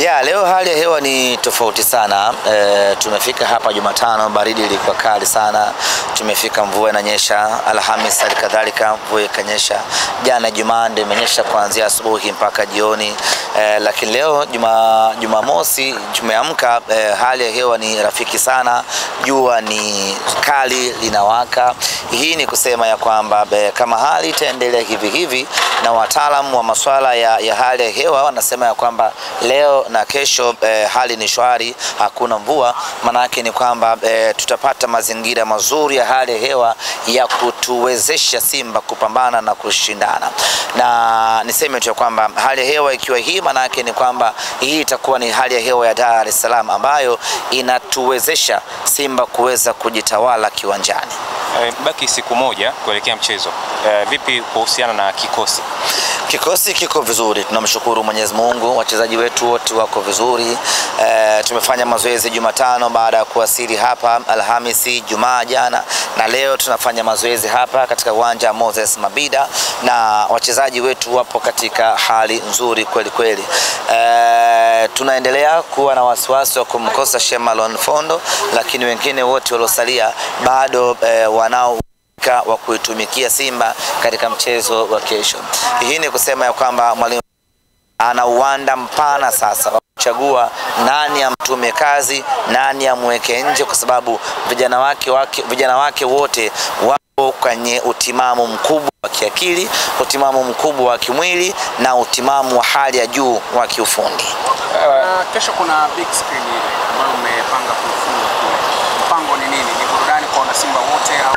Ya, leo hali ya hewa ni tofauti sana. Tumefika hapa Jumatano, baridi ilikuwa kali sana. Tumefika, mvua inanyesha. Alhamisi kadhalika mvua ikanyesha. Jana Jumanne imenyesha kuanzia asubuhi mpaka jioni. Lakini leo Jumamosi tumeamka, hali ya hewa ni rafiki sana. Jua ni kali linawaka. Hii ni kusema ya kwamba kama hali itaendelea hivi na wataalamu wa masuala ya hali ya hewa wanasema ya kwamba leo na kesho hali ni shwari, hakuna mvua. Maana yake ni kwamba tutapata mazingira mazuri ya hali ya hewa ya kutuwezesha Simba kupambana na kushindana. Na niseme tu kwamba hali ya hewa ikiwa hii, maana yake ni kwamba hii itakuwa ni hali ya hewa ya Dar es Salaam ambayo inatuwezesha Simba kuweza kujitawala kiwanjani. Baki siku moja kuelekea mchezo. Vipi kuhusiana na kikosi? Kikosi kiko vizuri, tunamshukuru Mwenyezi Mungu. Wachezaji wetu wote wako vizuri. Tumefanya mazoezi Jumatano baada ya kuwasili hapa Alhamisi, Jumaa jana, na leo tunafanya mazoezi hapa katika uwanja wa Moses Mabida, na wachezaji wetu wapo katika hali nzuri kweli kweli. Tunaendelea kuwa na wasiwasi wa kumkosa Shemalon Fondo, lakini wengine wote waliosalia bado wanao wa kuitumikia Simba katika mchezo wa kesho. Hii ni kusema ya kwamba mwalimu ana uwanda mpana sasa wa kuchagua nani amtume kazi, nani amweke nje, kwa sababu vijana wake wote wapo kwenye utimamu mkubwa wa kiakili, utimamu mkubwa wa kimwili na utimamu wa hali ya juu wa kiufundi. Kesho kuna big screen ambayo umepanga kufunga kule. Mpango ni nini? Ni burudani kwa wanasimba wote au?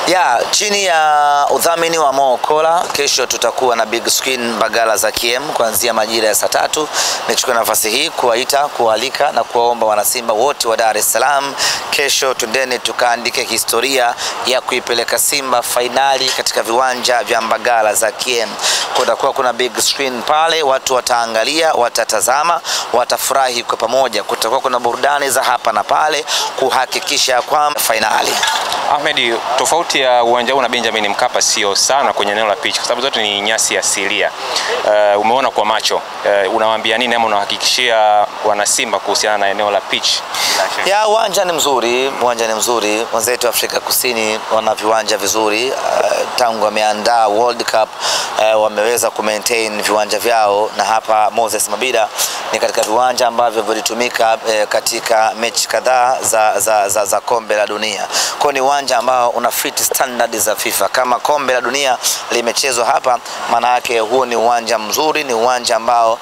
Ya, chini ya udhamini wa Mokola, kesho tutakuwa na big screen Mbagala za KM kuanzia majira ya saa 3. Nichukue nafasi hii kualika na kuwaomba wanasimba wote wa Dar es Salaam, kesho twendeni tukaandike historia ya kuipeleka Simba fainali katika viwanja vya Mbagala za KM. Kutakuwa kuna big screen pale, watu wataangalia, watatazama, watafurahi kwa pamoja. Kutakuwa kuna burudani za hapa na pale kuhakikisha kwamba fainali. Ahmed, tofauti ya uwanja huu na Benjamin Mkapa sio sana kwenye eneo la pitch, kwa sababu zote ni nyasi asilia. Umeona kwa macho, unawaambia nini ama unahakikishia wana Simba kuhusiana na eneo la pitch? Ya, uwanja ni mzuri. Wenzetu Afrika Kusini wana viwanja vizuri. Tangu wameandaa World Cup wameweza kumaintain viwanja vyao, na hapa Moses Mabida ni katika viwanja ambavyo vilitumika katika mechi kadhaa za kombe la dunia. Kwa ni uwanja ambao una fit standard za FIFA. Kama kombe la dunia limechezwa hapa, maana yake huo ni uwanja mzuri, ni uwanja ambao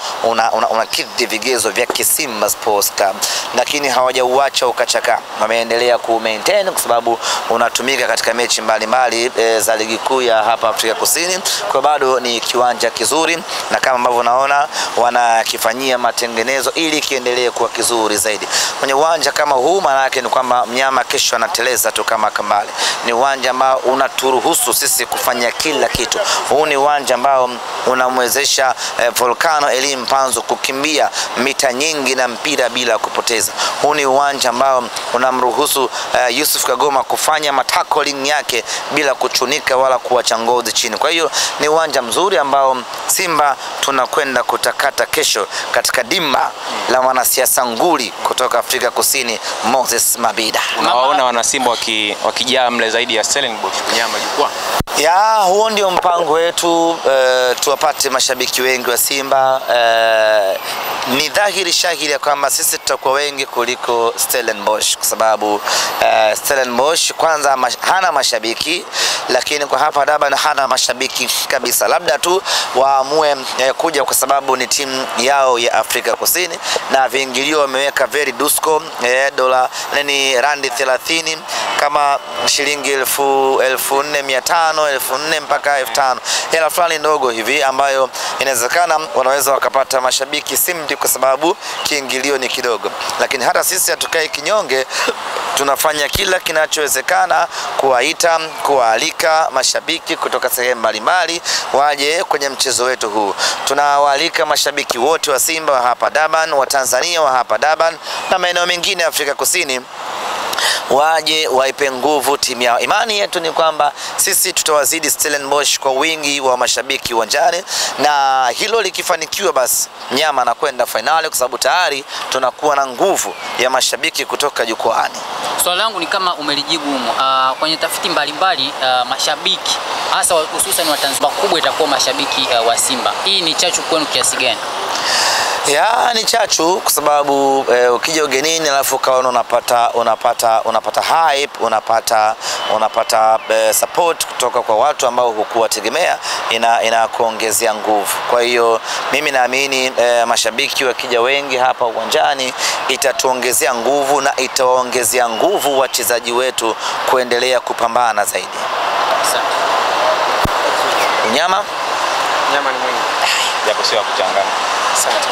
unakidhi vigezo vya Simba Sports Club. Lakini hawajauacha ukachaka. Wameendelea ku maintain kwa sababu unatumika katika mechi mbalimbali za ligi kuu ya hapa Afrika Kusini. Kwa bado ni kiwanja kizuri, na kama ambavyo unaona wanakifanyia matengenezo ili kiendelee kuwa kizuri zaidi. Kwenye uwanja kama huu, maana yake ni kwamba mnyama kesho anateleza tu kama kambale. Ni uwanja ambao unaturuhusu sisi kufanya kila kitu. Huu ni uwanja ambao unamwezesha Volcano Elim Panzo kukimbia mita nyingi na mpira bila kupoteza. Huu ni uwanja ambao unamruhusu Yusuf Kagoma kufanya matackling yake bila kuchunika wala kuacha ngozi chini. Kwa hiyo ni uwanja mzuri ambao Simba tunakwenda kutakata kesho katika dimba la wanasiasa nguli kutoka Afrika Kusini, Moses Mabida. Unawaona wana Simba wakijaa mle zaidi ya Stellenbosch nyama jukwaa? Ya, huo ndio mpango wetu, tuwapate mashabiki wengi wa Simba. Ni dhahiri shahiri ya kwamba sisi tutakuwa wengi kuliko Stellenbosch, kwa sababu Stellenbosch kwanza hana mashabiki, lakini kwa hapa Durban hana mashabiki kabisa. Labda tu waamue kuja kwa sababu ni timu yao ya Afrika Kusini, na viingilio wameweka very dusko, dola ni randi 30 kama shilingi 1400, 1400 mpaka 5000. Hela fulani ndogo hivi ambayo inawezekana wanaweza wakapata mashabiki Simba kwa sababu kiingilio ni kidogo. Lakini hata sisi hatukai kinyonge, tunafanya kila kinachowezekana kualika mashabiki kutoka sehemu mbalimbali waje kwenye mchezo wetu huu. Tunawaalika mashabiki wote wa Simba wa hapa Durban, wa Tanzania wa hapa Durban na maeneo mengine ya Afrika Kusini waje waipe nguvu timu yao. Imani yetu ni kwamba sisi tutawazidi Stellenbosch kwa wingi wa mashabiki uwanjani, na hilo likifanikiwa basi mnyama anakwenda finali, kwa sababu tayari tunakuwa na nguvu ya mashabiki kutoka jukwaani. Swali langu ni kama umelijibu kwenye tafiti mbalimbali, mashabiki hasa hususan wa Tanzania kubwa itakuwa mashabiki wa Simba. Hii ni chachu kwenu kiasi gani? Ya, ni chachu kwa sababu ukija ugenini alafu kaona unapata hype, unapata support kutoka kwa watu ambao hukuwategemea, inakuongezea nguvu. Kwa hiyo mimi naamini mashabiki wakija wengi hapa uwanjani itatuongezea nguvu na itawaongezea nguvu wachezaji wetu kuendelea kupambana zaidi. Asante. Nyama ni mwingi. Japo sio kuchanganya. Asante.